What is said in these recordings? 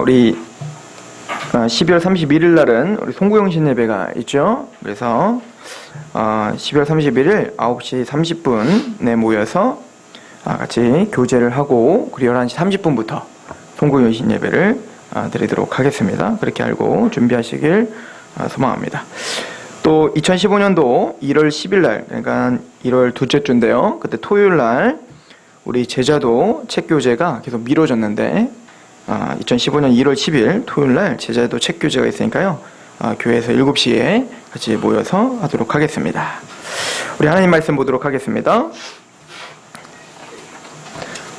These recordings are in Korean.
우리 12월 31일 날은 우리 송구영신 예배가 있죠. 그래서 12월 31일 9시 30분에 모여서 같이 교제를 하고 그리고 11시 30분부터 송구영신 예배를 드리도록 하겠습니다. 그렇게 알고 준비하시길 소망합니다. 또 2015년도 1월 10일 날, 그러니까 1월 둘째 주인데요. 그때 토요일 날 우리 제자도 책 교재가 계속 미뤄졌는데 2015년 1월 10일 토요일 날 제자도 책 교재가 있으니까요. 교회에서 7시에 같이 모여서 하도록 하겠습니다. 우리 하나님 말씀 보도록 하겠습니다.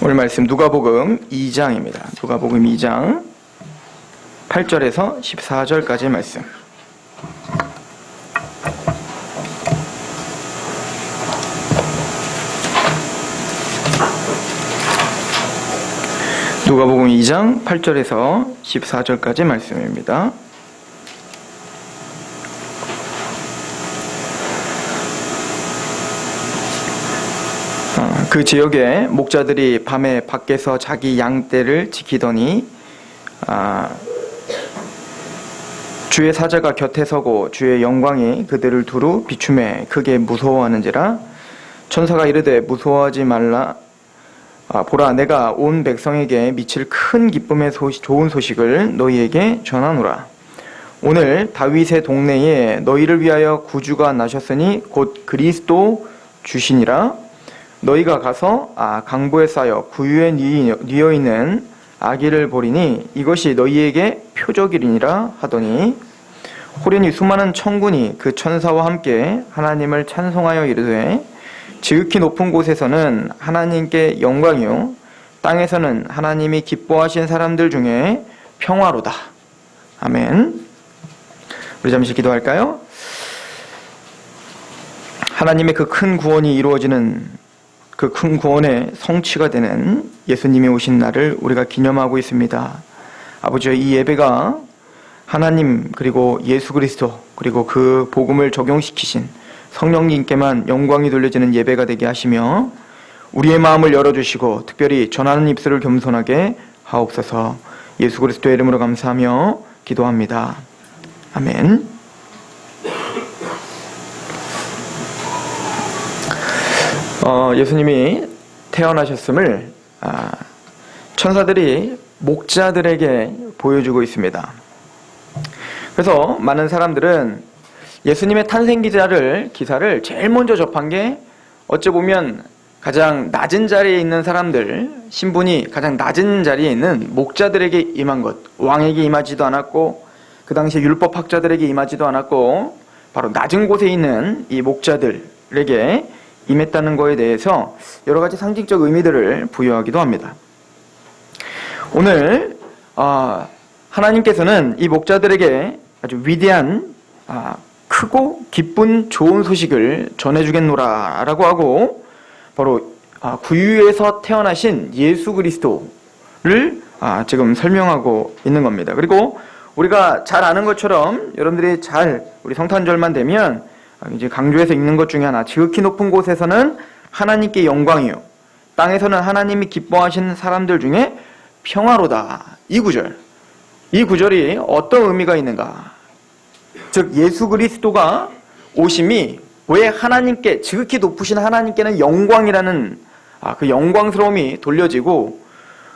오늘 말씀 누가복음 2장입니다. 누가복음 2장 8절에서 14절까지의 말씀. 누가복음 2장 8절에서 14절까지 말씀입니다. 그 지역에 목자들이 밤에 밖에서 자기 양떼를 지키더니 주의 사자가 곁에 서고 주의 영광이 그들을 두루 비추매 크게 무서워하는지라. 천사가 이르되 무서워하지 말라. 보라, 내가 온 백성에게 미칠 큰 기쁨의 좋은 소식을 너희에게 전하노라. 오늘 다윗의 동네에 너희를 위하여 구주가 나셨으니 곧 그리스도 주시니라. 너희가 가서 강보에 쌓여 구유에 뉘어 있는 아기를 보리니 이것이 너희에게 표적이리니라 하더니, 호련히 수많은 천군이 그 천사와 함께 하나님을 찬송하여 이르되, 지극히 높은 곳에서는 하나님께 영광이요 땅에서는 하나님이 기뻐하신 사람들 중에 평화로다. 아멘. 우리 잠시 기도할까요? 하나님의 그 큰 구원이 이루어지는 그 큰 구원의 성취가 되는 예수님이 오신 날을 우리가 기념하고 있습니다. 아버지, 이 예배가 하나님 그리고 예수 그리스도 그리고 그 복음을 적용시키신 성령님께만 영광이 돌려지는 예배가 되게 하시며 우리의 마음을 열어주시고 특별히 전하는 입술을 겸손하게 하옵소서. 예수 그리스도의 이름으로 감사하며 기도합니다. 아멘. 예수님이 태어나셨음을 천사들이 목자들에게 보여주고 있습니다. 그래서 많은 사람들은 예수님의 탄생 기사를 제일 먼저 접한 게 어찌 보면 가장 낮은 자리에 있는 사람들, 신분이 가장 낮은 자리에 있는 목자들에게 임한 것, 왕에게 임하지도 않았고 그 당시에 율법학자들에게 임하지도 않았고 바로 낮은 곳에 있는 이 목자들에게 임했다는 것에 대해서 여러 가지 상징적 의미들을 부여하기도 합니다. 오늘 하나님께서는 이 목자들에게 아주 위대한 크고 기쁜 좋은 소식을 전해주겠노라 라고 하고, 바로 구유에서 태어나신 예수 그리스도를 지금 설명하고 있는 겁니다. 그리고 우리가 잘 아는 것처럼 여러분들이 우리 성탄절만 되면 이제 강조해서 읽는 것 중에 하나, 지극히 높은 곳에서는 하나님께 영광이요 땅에서는 하나님이 기뻐하시는 사람들 중에 평화로다. 이 구절이 어떤 의미가 있는가? 즉 예수 그리스도가 오심이 왜 하나님께, 지극히 높으신 하나님께는 영광이라는 그 영광스러움이 돌려지고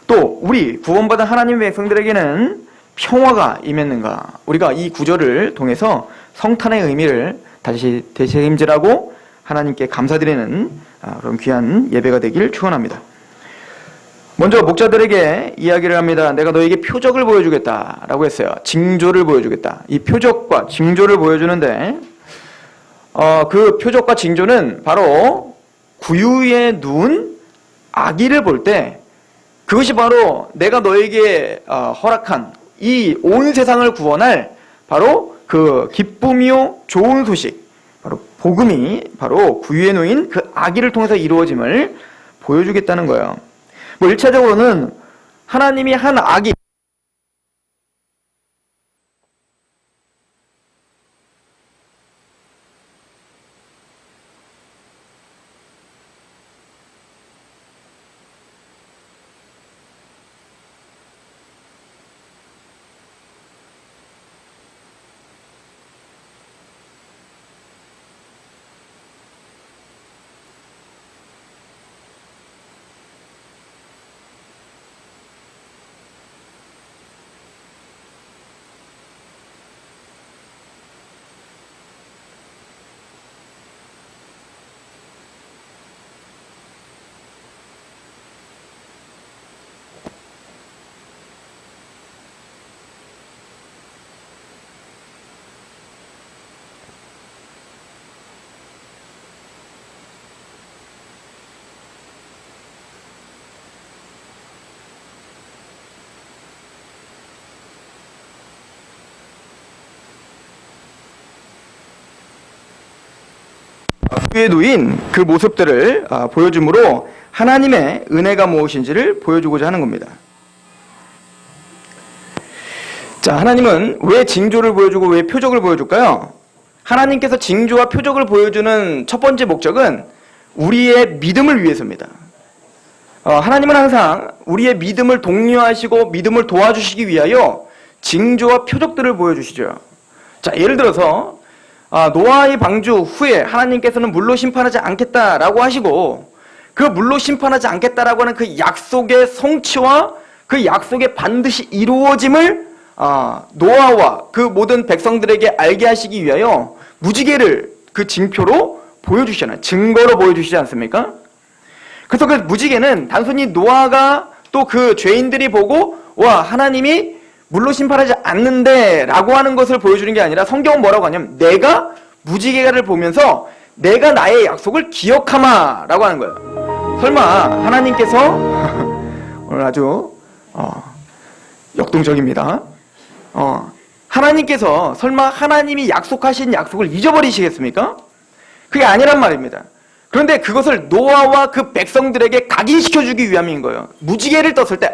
또 우리 구원받은 하나님의 백성들에게는 평화가 임했는가? 우리가 이 구절을 통해서 성탄의 의미를 다시 되새김질하고 하나님께 감사드리는 그런 귀한 예배가 되길 축원합니다. 먼저 목자들에게 이야기를 합니다. 내가 너에게 표적을 보여주겠다라고 했어요. 징조를 보여주겠다. 이 표적과 징조를 보여주는데 그 표적과 징조는 바로 구유에 누운 아기를 볼 때, 그것이 바로 내가 너에게 허락한 이 온 세상을 구원할 바로 그 기쁨이요 좋은 소식, 바로 복음이 바로 구유에 놓인 그 아기를 통해서 이루어짐을 보여주겠다는 거예요. 1차적으로는 하나님이 한 아기, 위에 놓인 그 모습들을 보여줌으로 하나님의 은혜가 무엇인지를 보여주고자 하는 겁니다. 자, 하나님은 왜 징조를 보여주고 왜 표적을 보여줄까요? 하나님께서 징조와 표적을 보여주는 첫 번째 목적은 우리의 믿음을 위해서입니다. 하나님은 항상 우리의 믿음을 독려하시고 믿음을 도와주시기 위하여 징조와 표적들을 보여주시죠. 자, 예를 들어서 노아의 방주 후에 하나님께서는 물로 심판하지 않겠다라고 하시고 그 물로 심판하지 않겠다라고 하는 그 약속의 성취와 그 약속의 반드시 이루어짐을 노아와 그 모든 백성들에게 알게 하시기 위하여 무지개를 그 징표로 보여주시잖아요. 증거로 보여주시지 않습니까? 그래서 그 무지개는 단순히 노아가 또 그 죄인들이 보고 와, 하나님이 물로 심판하지 않는데 라고 하는 것을 보여주는 게 아니라 성경은 뭐라고 하냐면 내가 무지개를 보면서 내가 나의 약속을 기억하마 라고 하는 거예요. 설마 하나님께서 오늘 아주 역동적입니다. 하나님께서 설마 하나님이 약속하신 약속을 잊어버리시겠습니까? 그게 아니란 말입니다. 그런데 그것을 노아와 그 백성들에게 각인시켜주기 위함인 거예요. 무지개를 떴을 때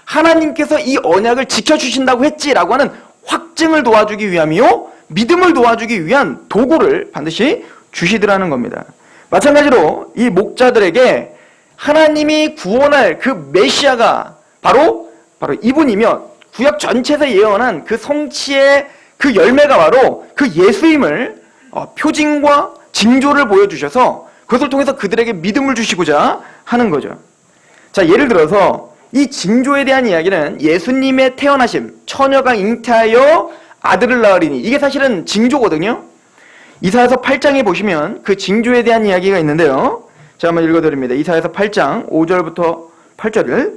하나님께서 이 언약을 지켜주신다고 했지라고 하는 확증을 도와주기 위함이요 믿음을 도와주기 위한 도구를 반드시 주시더라는 겁니다. 마찬가지로 이 목자들에게 하나님이 구원할 그 메시아가 바로 이분이며 구약 전체에서 예언한 그 성취의 그 열매가 바로 그 예수임을 표징과 징조를 보여주셔서 그것을 통해서 그들에게 믿음을 주시고자 하는 거죠. 자, 예를 들어서 이 징조에 대한 이야기는 예수님의 태어나심, 처녀가 잉태하여 아들을 낳으리니 이게 사실은 징조거든요. 이사야서 8장에 보시면 그 징조에 대한 이야기가 있는데요. 제가 한번 읽어드립니다. 이사야서 8장 5절부터 8절을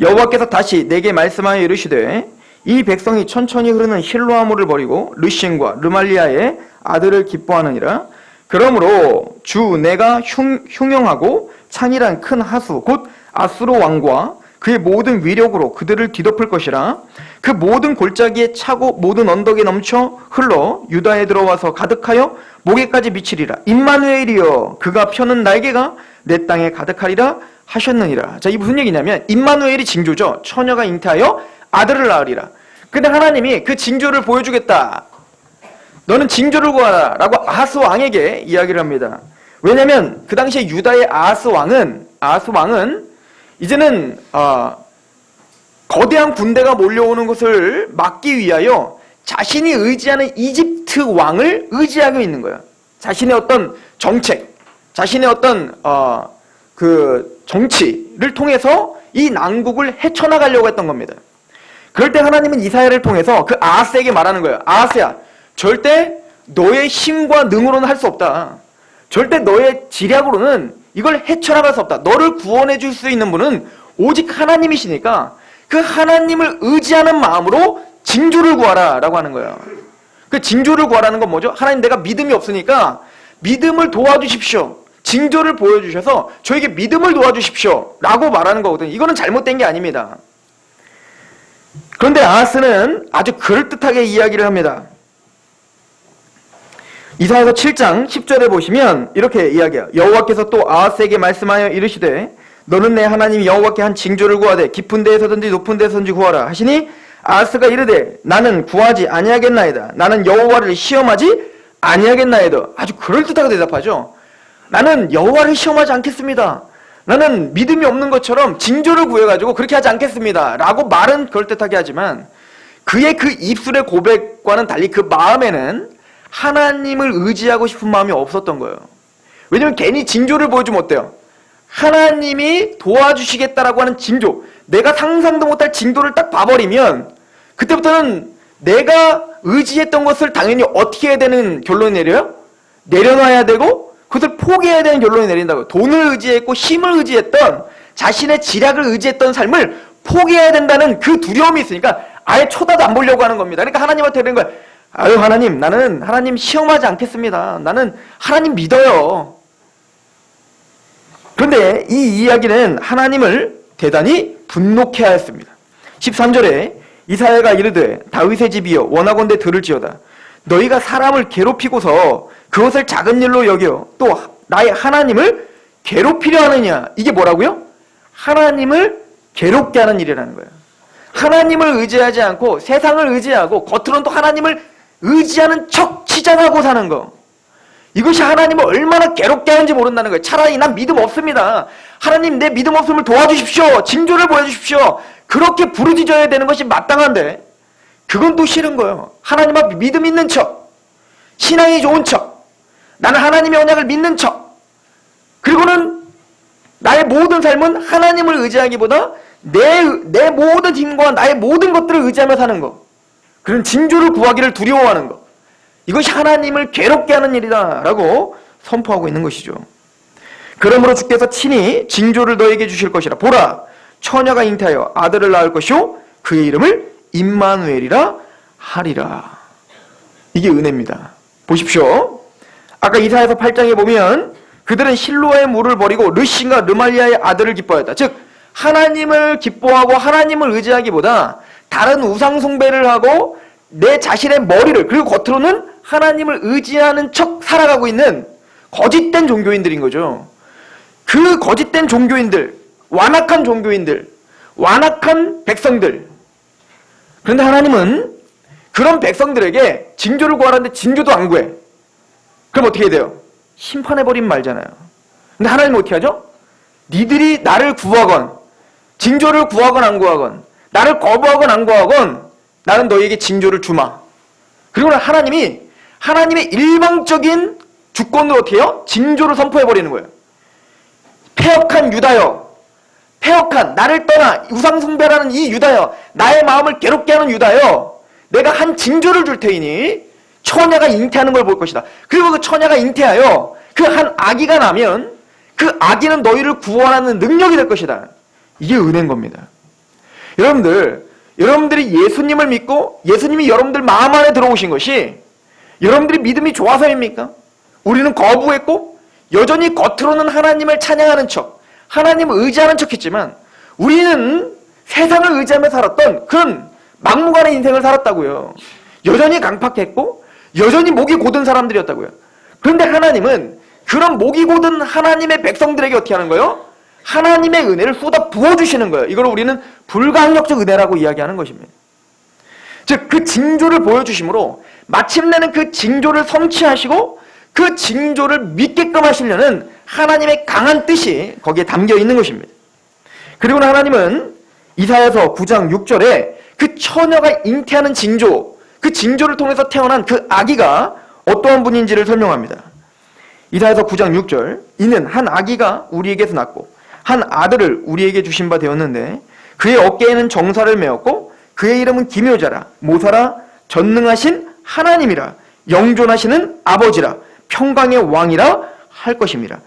여호와께서 다시 내게 말씀하여 이르시되 이 백성이 천천히 흐르는 실로아모를 버리고 르신과 르말리아의 아들을 기뻐하느니라. 그러므로 주 내가 흉용하고 찬이란 큰 하수 곧 아수르 왕과 그의 모든 위력으로 그들을 뒤덮을 것이라. 그 모든 골짜기에 차고 모든 언덕에 넘쳐 흘러 유다에 들어와서 가득하여 목에까지 미치리라. 임마누엘이여 그가 펴는 날개가 내 땅에 가득하리라 하셨느니라. 자, 이 무슨 얘기냐면 임마누엘이 징조죠. 처녀가 잉태하여 아들을 낳으리라. 근데 하나님이 그 징조를 보여주겠다. 너는 징조를 구하라 라고 아하스 왕에게 이야기를 합니다. 왜냐하면 그 당시에 유다의 아하스 왕은 이제는 거대한 군대가 몰려오는 것을 막기 위하여 자신이 의지하는 이집트 왕을 의지하고 있는 거예요. 자신의 어떤 정책, 자신의 어떤 그 정치를 통해서 이 난국을 헤쳐나가려고 했던 겁니다. 그럴 때 하나님은 이사야를 통해서 그 아하스에게 말하는 거예요. 아하스야, 절대 너의 힘과 능으로는 할 수 없다. 절대 너의 지략으로는 이걸 헤쳐나갈 수 없다. 너를 구원해 줄 수 있는 분은 오직 하나님이시니까 그 하나님을 의지하는 마음으로 징조를 구하라 라고 하는 거예요. 그 징조를 구하라는 건 뭐죠? 하나님, 내가 믿음이 없으니까 믿음을 도와주십시오. 징조를 보여주셔서 저에게 믿음을 도와주십시오 라고 말하는 거거든요. 이거는 잘못된 게 아닙니다. 그런데 아하스는 아주 그럴듯하게 이야기를 합니다. 이사야서 7장 10절에 보시면 이렇게 이야기해요. 여호와께서 또 아하스에게 말씀하여 이르시되 너는 내 하나님 여호와께 한 징조를 구하되 깊은 데에서든지 높은 데서든지 구하라 하시니 아하스가 이르되 나는 구하지 아니하겠나이다. 나는 여호와를 시험하지 아니하겠나이다. 아주 그럴듯하게 대답하죠. 나는 여호와를 시험하지 않겠습니다. 나는 믿음이 없는 것처럼 징조를 구해가지고 그렇게 하지 않겠습니다 라고 말은 그럴듯하게 하지만 그의 그 입술의 고백과는 달리 그 마음에는 하나님을 의지하고 싶은 마음이 없었던 거예요. 왜냐면 괜히 징조를 보여주면 어때요? 하나님이 도와주시겠다라고 하는 징조, 내가 상상도 못할 징조를 딱 봐버리면 그때부터는 내가 의지했던 것을 당연히 어떻게 해야 되는 결론이 내려요? 내려놔야 되고 그것을 포기해야 되는 결론이 내린다고요. 돈을 의지했고 힘을 의지했던, 자신의 지략을 의지했던 삶을 포기해야 된다는 그 두려움이 있으니까 아예 쳐다도 안 보려고 하는 겁니다. 그러니까 하나님한테 그런 거예요. 아유, 하나님, 나는 하나님 시험하지 않겠습니다. 나는 하나님 믿어요. 그런데 이 이야기는 하나님을 대단히 분노케 하였습니다. 13절에 이사야가 이르되 다윗의 집이여 원하건대 들을지어다. 너희가 사람을 괴롭히고서 그것을 작은 일로 여겨 또 나의 하나님을 괴롭히려 하느냐. 이게 뭐라고요? 하나님을 괴롭게 하는 일이라는 거예요. 하나님을 의지하지 않고 세상을 의지하고 겉으로는 또 하나님을 의지하는 척 치장하고 사는 거. 이것이 하나님을 얼마나 괴롭게 하는지 모른다는 거예요. 차라리 난 믿음 없습니다. 하나님 내 믿음 없음을 도와주십시오. 징조를 보여주십시오. 그렇게 부르짖어야 되는 것이 마땅한데 그건 또 싫은 거예요. 하나님 앞에 믿음 있는 척, 신앙이 좋은 척, 나는 하나님의 언약을 믿는 척, 그리고는 나의 모든 삶은 하나님을 의지하기보다 내 모든 힘과 나의 모든 것들을 의지하며 사는 거, 그런 징조를 구하기를 두려워하는 거, 이것이 하나님을 괴롭게 하는 일이다 라고 선포하고 있는 것이죠. 그러므로 주께서 친히 징조를 너에게 주실 것이라. 보라, 처녀가 잉태하여 아들을 낳을 것이요 그의 이름을 임마누엘이라 하리라. 이게 은혜입니다. 보십시오. 아까 이사야서 8장에 보면 그들은 실로아의 물을 버리고 르신과 르말리아의 아들을 기뻐하였다. 즉 하나님을 기뻐하고 하나님을 의지하기보다 다른 우상 숭배를 하고 내 자신의 머리를, 그리고 겉으로는 하나님을 의지하는 척 살아가고 있는 거짓된 종교인들인 거죠. 그 거짓된 종교인들, 완악한 종교인들, 완악한 백성들. 그런데 하나님은 그런 백성들에게 징조를 구하라는데 징조도 안 구해. 그럼 어떻게 돼요? 심판해버린 말잖아요. 근데 하나님은 어떻게 하죠? 니들이 나를 구하건, 징조를 구하건 안 구하건, 나를 거부하건 안 구하건 나는 너희에게 징조를 주마. 그리고 하나님이 하나님의 일방적인 주권으로 어떻게 해요? 징조를 선포해버리는 거예요. 패역한 유다여, 패역한 나를 떠나 우상숭배라는 이 유다여, 나의 마음을 괴롭게 하는 유다여, 내가 한 징조를 줄 테이니 처녀가 잉태하는 걸 볼 것이다. 그리고 그 처녀가 잉태하여 그 한 아기가 나면 그 아기는 너희를 구원하는 능력이 될 것이다. 이게 은혜인 겁니다. 여러분들이 예수님을 믿고 예수님이 여러분들 마음 안에 들어오신 것이 여러분들이 믿음이 좋아서입니까? 우리는 거부했고 여전히 겉으로는 하나님을 찬양하는 척, 하나님을 의지하는 척 했지만 우리는 세상을 의지하며 살았던 그런 막무가내 인생을 살았다고요. 여전히 강팍했고 여전히 목이 고든 사람들이었다고요. 그런데 하나님은 그런 목이 고든 하나님의 백성들에게 어떻게 하는 거예요? 하나님의 은혜를 쏟아 부어주시는 거예요. 이걸 우리는 불가항력적 은혜라고 이야기하는 것입니다. 즉 그 징조를 보여주심으로 마침내는 그 징조를 성취하시고 그 징조를 믿게끔 하시려는 하나님의 강한 뜻이 거기에 담겨 있는 것입니다. 그리고 하나님은 이사야서 9장 6절에 그 처녀가 잉태하는 징조, 그 징조를 통해서 태어난 그 아기가 어떠한 분인지를 설명합니다. 이사야서 9장 6절, 이는 한 아기가 우리에게서 낳고 한 아들을 우리에게 주신 바 되었는데 그의 어깨에는 정사를 메었고 그의 이름은 기묘자라, 모사라, 전능하신 하나님이라, 영존하시는 아버지라, 평강의 왕이라 할 것입니다.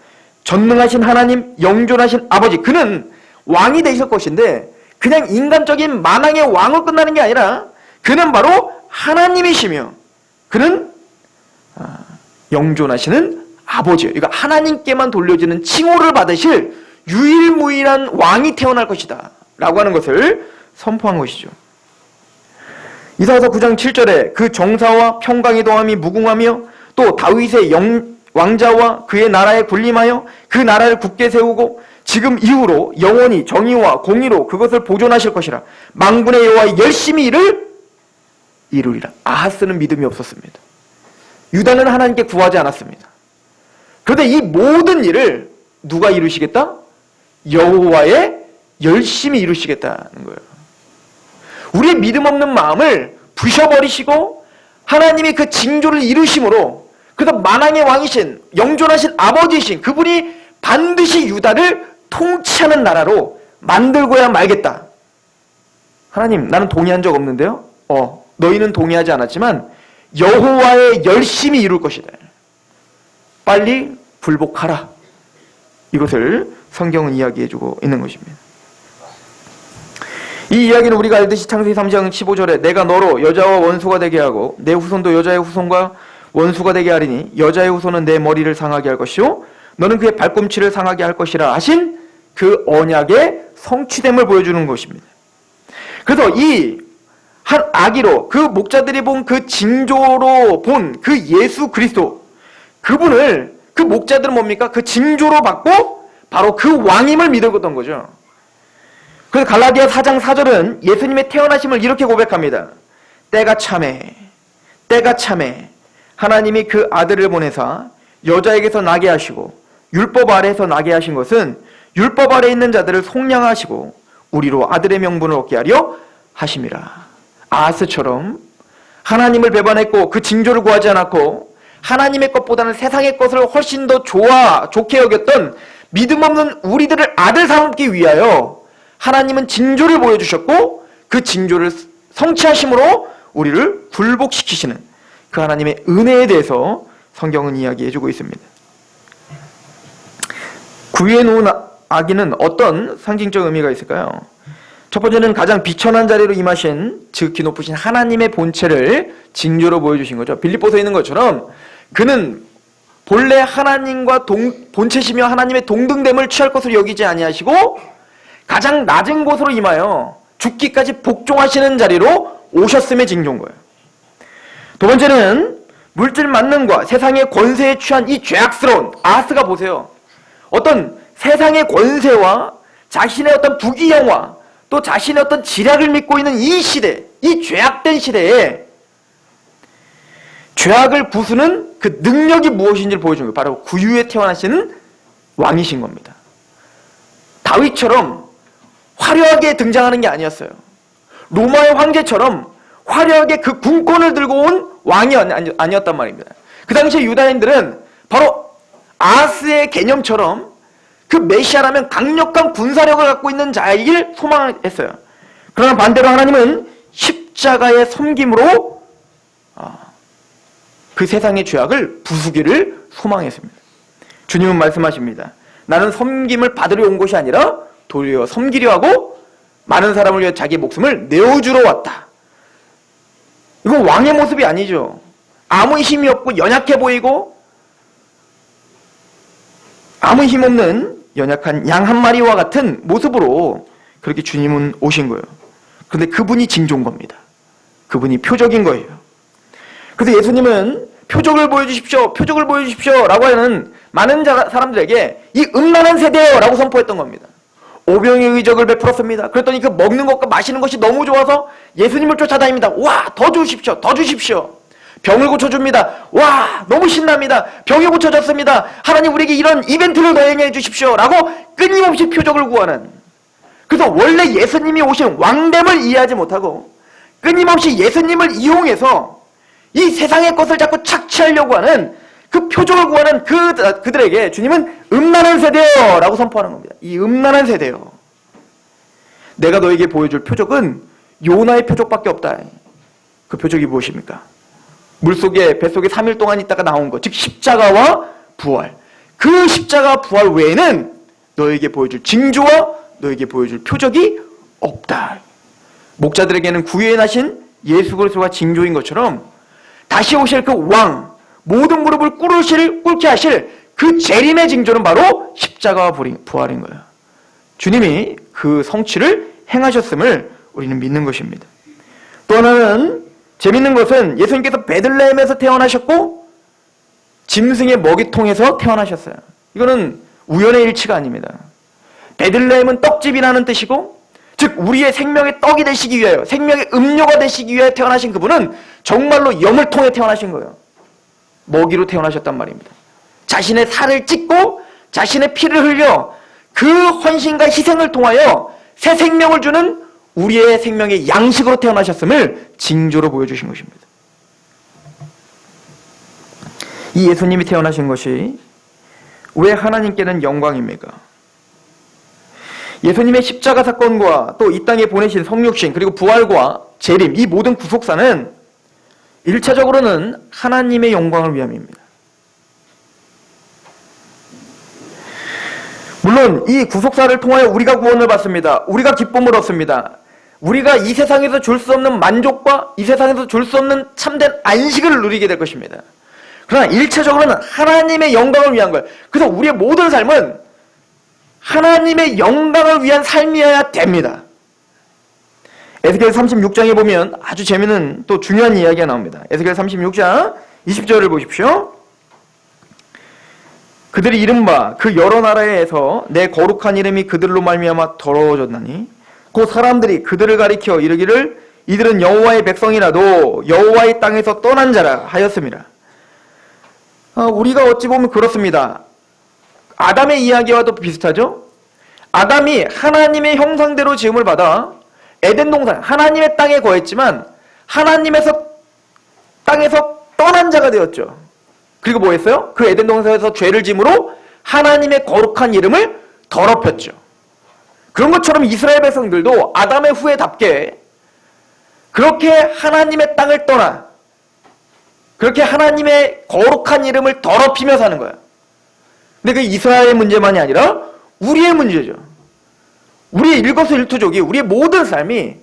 전능하신 하나님, 영존하신 아버지, 그는 왕이 되실 것인데 그냥 인간적인 만왕의 왕으로 끝나는 게 아니라 그는 바로 하나님이시며 그는 영존하시는 아버지예요. 그러니까 하나님께만 돌려지는 칭호를 받으실 유일무이한 왕이 태어날 것이다 라고 하는 것을 선포한 것이죠. 이사야서 9장 7절에 그 정사와 평강의 도함이 무궁하며 또 다윗의 왕자와 그의 나라에 군림하여 그 나라를 굳게 세우고 지금 이후로 영원히 정의와 공의로 그것을 보존하실 것이라. 만군의 여호와의 열심히 일을 이루리라. 아하스는 믿음이 없었습니다. 유다는 하나님께 구하지 않았습니다. 그런데 이 모든 일을 누가 이루시겠다? 여호와의 열심히 이루시겠다는 거예요. 우리의 믿음 없는 마음을 부셔버리시고 하나님이 그 징조를 이루심으로, 그래서 만왕의 왕이신 영존하신 아버지이신 그분이 반드시 유다를 통치하는 나라로 만들고야 말겠다. 하나님, 나는 동의한 적 없는데요. 너희는 동의하지 않았지만 여호와의 열심히 이룰 것이다. 빨리 불복하라. 이것을 성경은 이야기해주고 있는 것입니다. 이 이야기는 우리가 알듯이 창세기 3장 15절에 내가 너로 여자와 원수가 되게 하고 내 후손도 여자의 후손과 원수가 되게 하리니 여자의 후손은 내 머리를 상하게 할 것이요 너는 그의 발꿈치를 상하게 할 것이라 하신 그 언약의 성취됨을 보여주는 것입니다. 그래서 이 한 아기로, 그 목자들이 본 그 징조로 본 그 예수 그리스도, 그분을 그 목자들은 뭡니까? 그 징조로 받고 바로 그 왕임을 믿었던 거죠. 그래서 갈라디아 4장 4절은 예수님의 태어나심을 이렇게 고백합니다. 때가 참에 하나님이 그 아들을 보내사 여자에게서 나게 하시고 율법 아래에서 나게 하신 것은 율법 아래 있는 자들을 속량하시고 우리로 아들의 명분을 얻게 하려 하심이라. 아하스처럼 하나님을 배반했고 그 징조를 구하지 않았고 하나님의 것보다는 세상의 것을 훨씬 더 좋게 여겼던 믿음 없는 우리들을 아들 삼기 위하여 하나님은 징조를 보여주셨고 그 징조를 성취하심으로 우리를 굴복시키시는 그 하나님의 은혜에 대해서 성경은 이야기해주고 있습니다. 구유에 놓은 아기는 어떤 상징적 의미가 있을까요? 첫 번째는 가장 비천한 자리로 임하신 지극히 높으신 하나님의 본체를 징조로 보여주신 거죠. 빌립보서에 있는 것처럼 그는 본래 하나님과 본체시며 하나님의 동등됨을 취할 것으로 여기지 아니하시고 가장 낮은 곳으로 임하여 죽기까지 복종하시는 자리로 오셨음의 징조인 거예요. 두 번째는 물질 만능과 세상의 권세에 취한 이 죄악스러운 아하스가 보세요. 어떤 세상의 권세와 자신의 어떤 부귀영화 또 자신의 어떤 지략을 믿고 있는 이 시대, 이 죄악된 시대에 죄악을 부수는 그 능력이 무엇인지를 보여준 거예요. 바로 구유에 태어나시는 왕이신 겁니다. 다윗처럼 화려하게 등장하는 게 아니었어요. 로마의 황제처럼 화려하게 그 군권을 들고 온 왕이 아니었단 말입니다. 그 당시에 유다인들은 바로 아하스의 개념처럼 그 메시아라면 강력한 군사력을 갖고 있는 자이길 소망했어요. 그러나 반대로 하나님은 십자가의 섬김으로 그 세상의 죄악을 부수기를 소망했습니다. 주님은 말씀하십니다. 나는 섬김을 받으려 온 것이 아니라 도리어 섬기려 하고 많은 사람을 위해 자기 목숨을 내어주러 왔다. 이건 왕의 모습이 아니죠. 아무 힘이 없고 연약해 보이고 아무 힘 없는 연약한 양 한 마리와 같은 모습으로 그렇게 주님은 오신 거예요. 그런데 그분이 징조인 겁니다. 그분이 표적인 거예요. 그래서 예수님은 표적을 보여주십시오 라고 하는 많은 사람들에게 이 음란한 세대예요 라고 선포했던 겁니다. 오병의 의적을 베풀었습니다. 그랬더니 그 먹는 것과 마시는 것이 너무 좋아서 예수님을 쫓아다닙니다. 와, 더 주십시오. 병을 고쳐줍니다. 와, 너무 신납니다. 병이 고쳐졌습니다. 하나님 우리에게 이런 이벤트를 더행해 주십시오 라고 끊임없이 표적을 구하는, 그래서 원래 예수님이 오신 왕됨을 이해하지 못하고 끊임없이 예수님을 이용해서 이 세상의 것을 자꾸 착취하려고 하는 그 표적을 구하는 그들에게 주님은 음란한 세대요 라고 선포하는 겁니다. 이 음란한 세대요. 내가 너에게 보여줄 표적은 요나의 표적밖에 없다. 그 표적이 무엇입니까? 물속에, 뱃속에 3일 동안 있다가 나온 것, 즉 십자가와 부활. 그 십자가 부활 외에는 너에게 보여줄 징조와 너에게 보여줄 표적이 없다. 목자들에게는 구유에 나신 예수 그리스도가 징조인 것처럼 다시 오실 그 왕, 모든 무릎을 꿇게 하실 그 재림의 징조는 바로 십자가와 부활인 거예요. 주님이 그 성취를 행하셨음을 우리는 믿는 것입니다. 또 하나는 재밌는 것은 예수님께서 베들레헴에서 태어나셨고 짐승의 먹이통에서 태어나셨어요. 이거는 우연의 일치가 아닙니다. 베들레헴은 떡집이라는 뜻이고, 즉 우리의 생명의 떡이 되시기 위하여, 생명의 음료가 되시기 위하여 태어나신 그분은 정말로 염을 통해 태어나신 거예요. 먹이로 태어나셨단 말입니다. 자신의 살을 찢고 자신의 피를 흘려 그 헌신과 희생을 통하여 새 생명을 주는 우리의 생명의 양식으로 태어나셨음을 징조로 보여주신 것입니다. 이 예수님이 태어나신 것이 왜 하나님께는 영광입니까? 예수님의 십자가 사건과 또 이 땅에 보내신 성육신 그리고 부활과 재림, 이 모든 구속사는 1차적으로는 하나님의 영광을 위함입니다. 물론 이 구속사를 통하여 우리가 구원을 받습니다. 우리가 기쁨을 얻습니다. 우리가 이 세상에서 줄 수 없는 만족과 이 세상에서 줄 수 없는 참된 안식을 누리게 될 것입니다. 그러나 1차적으로는 하나님의 영광을 위한 거예요. 그래서 우리의 모든 삶은 하나님의 영광을 위한 삶이어야 됩니다. 에스겔 36장에 보면 아주 재미있는 또 중요한 이야기가 나옵니다. 에스겔 36장 20절을 보십시오. 그들이 이른바 그 여러 나라에서 내 거룩한 이름이 그들로 말미암아 더러워졌나니 그 사람들이 그들을 가리켜 이르기를 이들은 여호와의 백성이라도 여호와의 땅에서 떠난 자라 하였습니다. 우리가 어찌 보면 그렇습니다. 아담의 이야기와도 비슷하죠? 아담이 하나님의 형상대로 지음을 받아 에덴 동산 하나님의 땅에 거했지만 하나님에서 땅에서 떠난 자가 되었죠. 그리고 뭐 했어요? 그 에덴 동산에서 죄를 짐으로 하나님의 거룩한 이름을 더럽혔죠. 그런 것처럼 이스라엘 백성들도 아담의 후예답게 그렇게 하나님의 땅을 떠나 그렇게 하나님의 거룩한 이름을 더럽히며 사는 거야. 근데 그 이스라엘의 문제만이 아니라 우리의 문제죠. 우리의 일거수일투족이 우리의 모든 삶이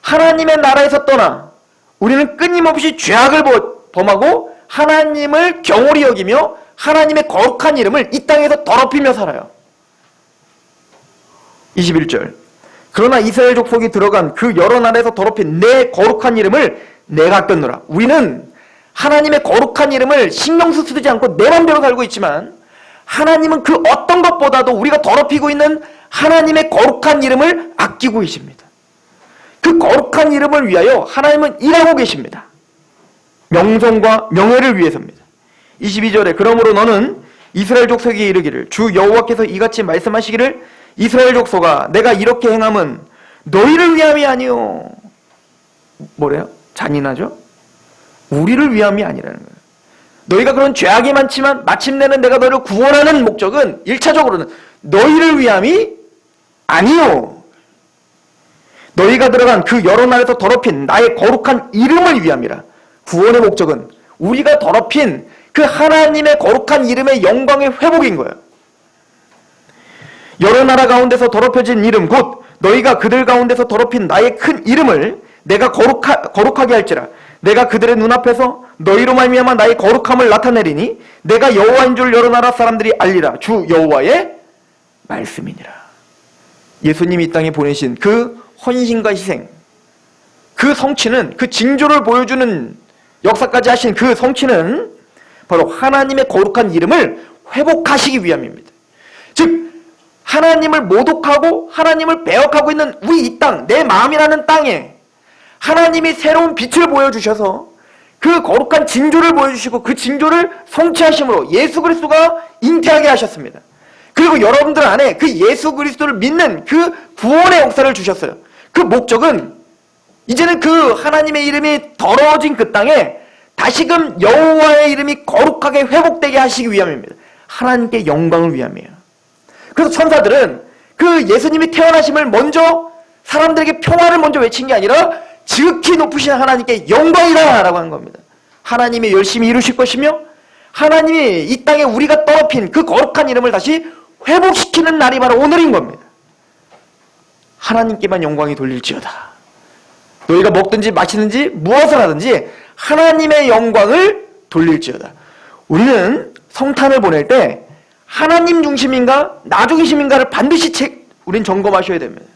하나님의 나라에서 떠나 우리는 끊임없이 죄악을 범하고 하나님을 경홀히 여기며 하나님의 거룩한 이름을 이 땅에서 더럽히며 살아요. 21절 그러나 이스라엘 족속이 들어간 그 여러 나라에서 더럽힌 내 거룩한 이름을 내가 끊노라. 우리는 하나님의 거룩한 이름을 신경 쓰지 않고 내 맘대로 살고 있지만 하나님은 그 어떤 것보다도 우리가 더럽히고 있는 하나님의 거룩한 이름을 아끼고 계십니다. 그 거룩한 이름을 위하여 하나님은 일하고 계십니다. 명성과 명예를 위해서입니다. 22절에 그러므로 너는 이스라엘 족속에게 이르기를 주 여호와께서 이같이 말씀하시기를 이스라엘 족속아 내가 이렇게 행함은 너희를 위함이 아니요. 뭐래요? 잔인하죠? 우리를 위함이 아니라는 거예요. 너희가 그런 죄악이 많지만 마침내는 내가 너를 구원하는 목적은 1차적으로는 너희를 위함이 아니요. 너희가 들어간 그 여러 나라에서 더럽힌 나의 거룩한 이름을 위함이라. 구원의 목적은 우리가 더럽힌 그 하나님의 거룩한 이름의 영광의 회복인 거예요. 여러 나라 가운데서 더럽혀진 이름 곧 너희가 그들 가운데서 더럽힌 나의 큰 이름을 내가 거룩하게 할지라. 내가 그들의 눈앞에서 너희로 말미암아 나의 거룩함을 나타내리니 내가 여호와인 줄 여러 나라 사람들이 알리라. 주 여호와의 말씀이니라. 예수님이 이 땅에 보내신 그 헌신과 희생, 그 성취는, 그 징조를 보여주는 역사까지 하신 그 성취는 바로 하나님의 거룩한 이름을 회복하시기 위함입니다. 즉 하나님을 모독하고 하나님을 배역하고 있는 우리 이 땅, 내 마음이라는 땅에 하나님이 새로운 빛을 보여주셔서 그 거룩한 징조를 보여주시고 그 징조를 성취하심으로 예수 그리스도가 잉태하게 하셨습니다. 그리고 여러분들 안에 그 예수 그리스도를 믿는 그 구원의 역사를 주셨어요. 그 목적은 이제는 그 하나님의 이름이 더러워진 그 땅에 다시금 여호와의 이름이 거룩하게 회복되게 하시기 위함입니다. 하나님께 영광을 위함이에요. 그래서 천사들은 그 예수님이 태어나심을 먼저 사람들에게 평화를 먼저 외친 게 아니라 지극히 높으신 하나님께 영광이라 라고 한 겁니다. 하나님이 열심히 이루실 것이며 하나님이 이 땅에 우리가 더럽힌 그 거룩한 이름을 다시 회복시키는 날이 바로 오늘인 겁니다. 하나님께만 영광이 돌릴지어다. 너희가 먹든지 마시든지 무엇을 하든지 하나님의 영광을 돌릴지어다. 우리는 성탄을 보낼 때 하나님 중심인가 나 중심인가를 반드시 우린 점검하셔야 됩니다.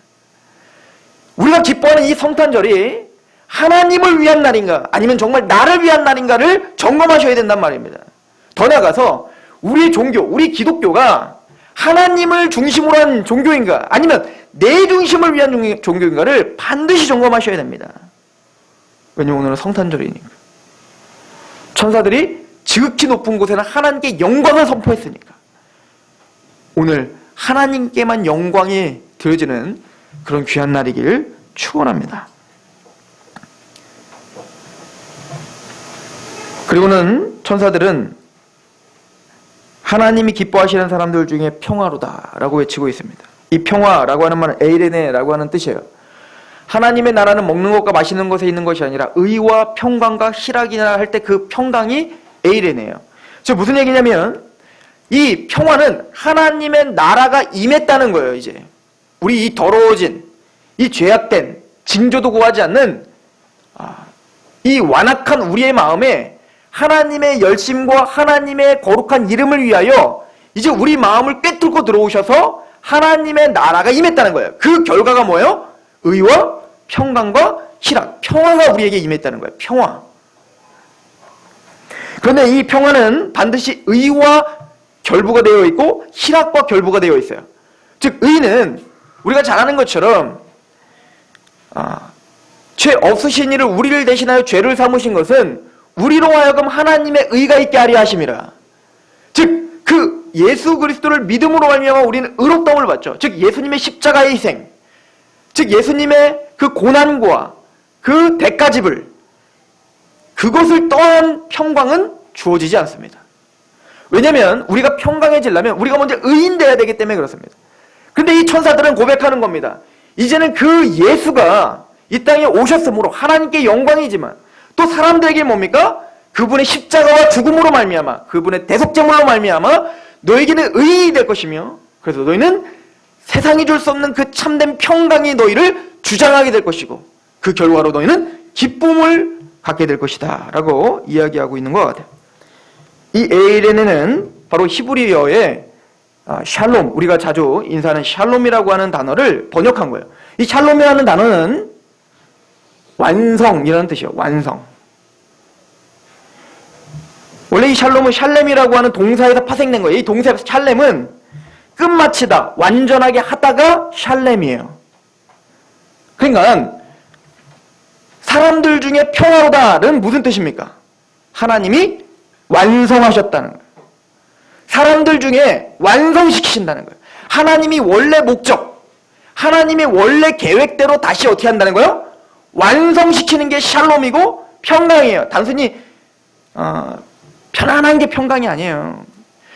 우리가 기뻐하는 이 성탄절이 하나님을 위한 날인가 아니면 정말 나를 위한 날인가를 점검하셔야 된단 말입니다. 더 나아가서 우리 종교, 우리 기독교가 하나님을 중심으로 한 종교인가 아니면 내 중심을 위한 종교인가를 반드시 점검하셔야 됩니다. 왜냐면 오늘은 성탄절이니까. 천사들이 지극히 높은 곳에는 하나님께 영광을 선포했으니까. 오늘 하나님께만 영광이 되어지는 그런 귀한 날이길 축원합니다. 그리고는 천사들은 하나님이 기뻐하시는 사람들 중에 평화로다라고 외치고 있습니다. 이 평화라고 하는 말은 에이레네라고 하는 뜻이에요. 하나님의 나라는 먹는 것과 마시는 것에 있는 것이 아니라 의와 평강과 희락이라 할 때 그 평강이 에이레네예요. 즉 무슨 얘기냐면 이 평화는 하나님의 나라가 임했다는 거예요. 이제 우리 이 더러워진 이 죄악된 징조도 구하지 않는 이 완악한 우리의 마음에 하나님의 열심과 하나님의 거룩한 이름을 위하여 이제 우리 마음을 꿰뚫고 들어오셔서 하나님의 나라가 임했다는 거예요. 그 결과가 뭐예요? 의와 평강과 희락, 평화가 우리에게 임했다는 거예요. 평화. 그런데 이 평화는 반드시 의와 결부가 되어 있고 희락과 결부가 되어 있어요. 즉 의는 우리가 잘 아는 것처럼 죄 없으신 이를 우리를 대신하여 죄를 삼으신 것은 우리로 하여금 하나님의 의가 있게 하려 하심이라. 즉 그 예수 그리스도를 믿음으로 말미암아 우리는 의롭다움을 받죠. 즉 예수님의 십자가의 희생, 즉 예수님의 그 고난과 그 대가집을, 그것을 떠난 평강은 주어지지 않습니다. 왜냐하면 우리가 평강해지려면 우리가 먼저 의인 되어야 되기 때문에 그렇습니다. 근데 이 천사들은 고백하는 겁니다. 이제는 그 예수가 이 땅에 오셨으므로 하나님께 영광이지만 또 사람들에게 뭡니까? 그분의 십자가와 죽음으로 말미암아, 그분의 대속제물로 말미암아 너에게는 의인이 될 것이며, 그래서 너희는 세상이 줄 수 없는 그 참된 평강이 너희를 주장하게 될 것이고, 그 결과로 너희는 기쁨을 갖게 될 것이다 라고 이야기하고 있는 것 같아요. 이 에이레네는 바로 히브리어의 샬롬, 우리가 자주 인사하는 샬롬이라고 하는 단어를 번역한 거예요. 이 샬롬이라는 단어는 완성이라는 뜻이에요. 완성. 원래 이 샬롬은 샬렘이라고 하는 동사에서 파생된 거예요. 이 동사 샬렘은 끝마치다, 완전하게 하다가 샬렘이에요. 그러니까 사람들 중에 평화로다는 무슨 뜻입니까? 하나님이 완성하셨다는 거예요. 사람들 중에 완성시키신다는 거예요. 하나님이 원래 목적, 하나님의 원래 계획대로 다시 어떻게 한다는 거예요? 완성시키는 게 샬롬이고 평강이에요. 단순히 편안한 게 평강이 아니에요.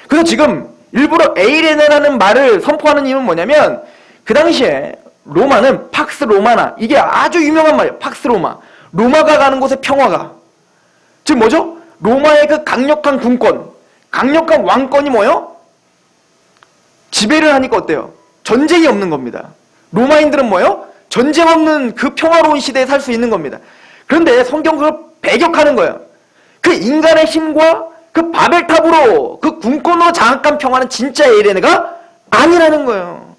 그래서 지금 일부러 에이레네라는 말을 선포하는 이유는 뭐냐면, 그 당시에 로마는 팍스 로마나, 이게 아주 유명한 말이에요. 팍스 로마. 로마가 가는 곳에 평화가. 즉 뭐죠? 로마의 그 강력한 군권, 강력한 왕권이 뭐예요? 지배를 하니까 어때요? 전쟁이 없는 겁니다. 로마인들은 뭐예요? 전쟁 없는 그 평화로운 시대에 살 수 있는 겁니다. 그런데 성경 그걸 배격하는 거예요. 그 인간의 힘과 그 바벨탑으로 그 군권으로 장악한 평화는 진짜 에이레네가 아니라는 거예요.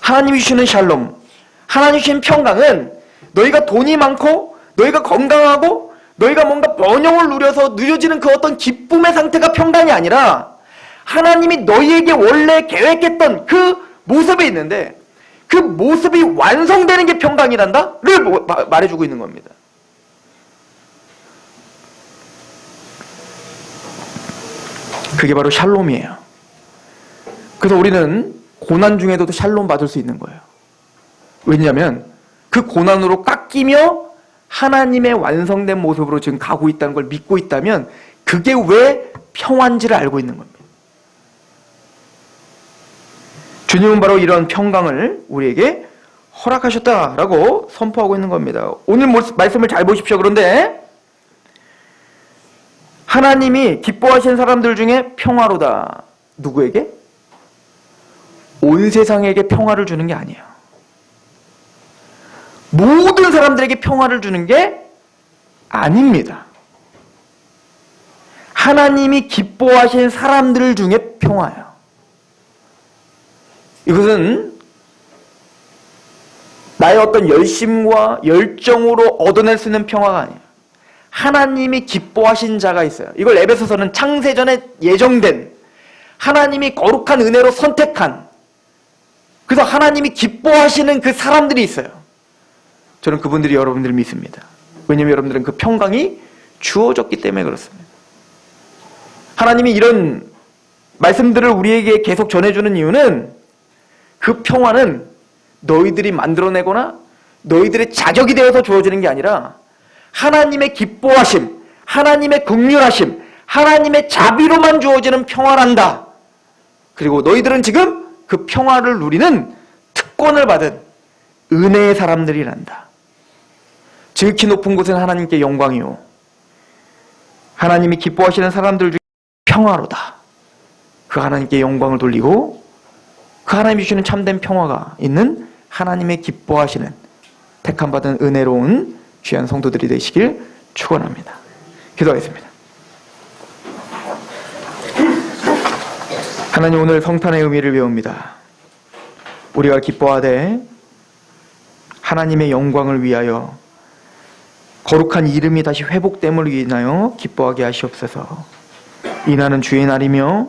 하나님이 주시는 샬롬, 하나님이 주시는 평강은 너희가 돈이 많고 너희가 건강하고 너희가 뭔가 번영을 누려서 누려지는 그 어떤 기쁨의 상태가 평강이 아니라, 하나님이 너희에게 원래 계획했던 그 모습이 있는데 그 모습이 완성되는 게 평강이란다를 말해주고 있는 겁니다. 그게 바로 샬롬이에요. 그래서 우리는 고난 중에도 샬롬 받을 수 있는 거예요. 왜냐하면 그 고난으로 깎이며 하나님의 완성된 모습으로 지금 가고 있다는 걸 믿고 있다면 그게 왜 평화인지를 알고 있는 겁니다. 주님은 바로 이런 평강을 우리에게 허락하셨다라고 선포하고 있는 겁니다. 오늘 말씀을 잘 보십시오. 그런데 하나님이 기뻐하시는 사람들 중에 평화로다. 누구에게? 온 세상에게 평화를 주는 게 아니에요. 모든 사람들에게 평화를 주는 게 아닙니다. 하나님이 기뻐하시는 사람들 중에 평화예요. 이것은 나의 어떤 열심과 열정으로 얻어낼 수 있는 평화가 아니에요. 하나님이 기뻐하신 자가 있어요. 이걸 에베소서는 창세전에 예정된, 하나님이 거룩한 은혜로 선택한, 그래서 하나님이 기뻐하시는 그 사람들이 있어요. 저는 그분들이 여러분들을 믿습니다. 왜냐하면 여러분들은 그 평강이 주어졌기 때문에 그렇습니다. 하나님이 이런 말씀들을 우리에게 계속 전해주는 이유는 그 평화는 너희들이 만들어내거나 너희들의 자격이 되어서 주어지는 게 아니라 하나님의 기뻐하심, 하나님의 긍휼하심, 하나님의 자비로만 주어지는 평화란다. 그리고 너희들은 지금 그 평화를 누리는 특권을 받은 은혜의 사람들이란다. 지극히 높은 곳은 하나님께 영광이요, 하나님이 기뻐하시는 사람들 중에 평화로다. 그 하나님께 영광을 돌리고 그 하나님이 주시는 참된 평화가 있는 하나님의 기뻐하시는 택함받은 은혜로운 귀한 성도들이 되시길 축원합니다. 기도하겠습니다. 하나님, 오늘 성탄의 의미를 배웁니다. 우리가 기뻐하되 하나님의 영광을 위하여 거룩한 이름이 다시 회복됨을 위하여 기뻐하게 하시옵소서. 이날은 주의 날이며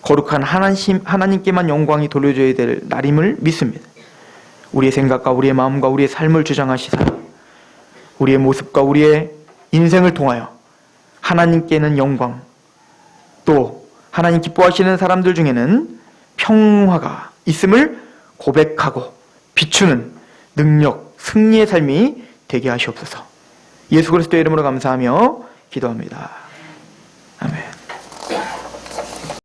거룩한 하나님께만 영광이 돌려져야 될 날임을 믿습니다. 우리의 생각과 우리의 마음과 우리의 삶을 주장하시사 우리의 모습과 우리의 인생을 통하여 하나님께는 영광, 또 하나님 기뻐하시는 사람들 중에는 평화가 있음을 고백하고 비추는 능력, 승리의 삶이 되게 하시옵소서. 예수 그리스도의 이름으로 감사하며 기도합니다.